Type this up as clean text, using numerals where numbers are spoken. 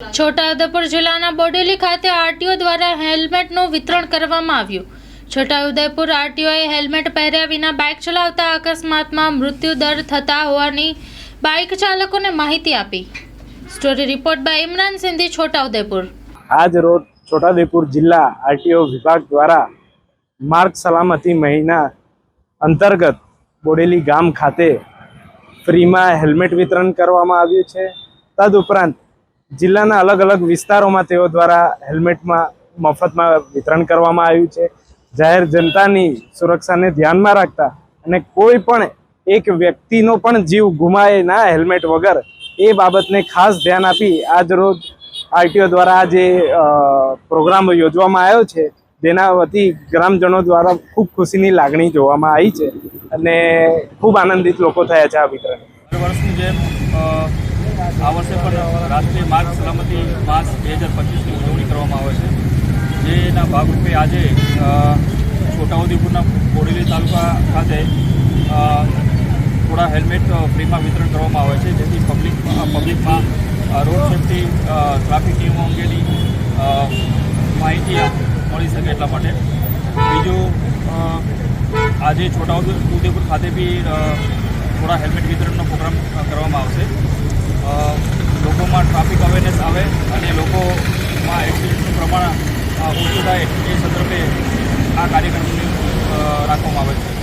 છોટાઉદેપુર જિલ્લાના બોડેલી ખાતે આરટીઓ દ્વારા હેલ્મેટનું વિતરણ કરવામાં આવ્યું। છોટાઉદેપુર આરટીઓએ હેલ્મેટ પહેર્યા વિના બાઇક ચલાવતા અકસ્માતમાં મૃત્યુદર થતા હોવાની બાઇક ચાલકોને માહિતી આપી। Story report by Imran Sindhi, Chhota Udepur. આજ રોજ છોટાઉદેપુર જિલ્લા આરટીઓ વિભાગ દ્વારા માર્ગ સલામતી મહિના અંતર્ગત બોડેલી ગામ ખાતે ફ્રીમાં હેલ્મેટ વિતરણ કરવામાં આવ્યું છે। તદુપરાંત જિલ્લાના અલગ અલગ વિસ્તારોમાં તેઓ દ્વારા હેલ્મેટમાં મફતમાં વિતરણ કરવામાં આવ્યું છે। જાહેર જનતાની સુરક્ષાને ધ્યાનમાં રાખતા અને કોઈ પણ એક વ્યક્તિનો પણ જીવ ગુમાય ના હેલ્મેટ વગર એ બાબતને ખાસ ધ્યાન આપી આજ રોજ આરટીઓ દ્વારા આજે પ્રોગ્રામ યોજવામાં આવ્યો છે, જેના વતી ગ્રામજનો દ્વારા ખૂબ ખુશીની લાગણી જોવામાં આવી છે અને ખૂબ આનંદિત લોકો થયા છે। આ વિતરણ વર્ષની જેમ આ વર્ષે પણ રાષ્ટ્રીય માર્ગ સલામતી માસ 2025ની ઉજવણી કરવામાં આવે છે, જેના ભાગરૂપે આજે છોટાઉદેપુરના બોડેલી તાલુકા ખાતે થોડા હેલ્મેટ ફ્રીમાં વિતરણ કરવામાં આવે છે, જેથી પબ્લિકમાં રોડ સેફ્ટી, ટ્રાફિક નિયમો અંગેની માહિતી મળી શકે એટલા માટે। બીજું, આજે છોટાઉદેપુર ખાતે બી થોડા હેલ્મેટ વિતરણનો પ્રોગ્રામ કરવામાં આવશે। લોકોમાં ટ્રાફિક અવેરનેસ આવે અને લોકોમાં એક્સિડન્ટનું પ્રમાણ ઓછું થાય એ સંદર્ભે આ કાર્યક્રમ રાખવામાં આવે છે।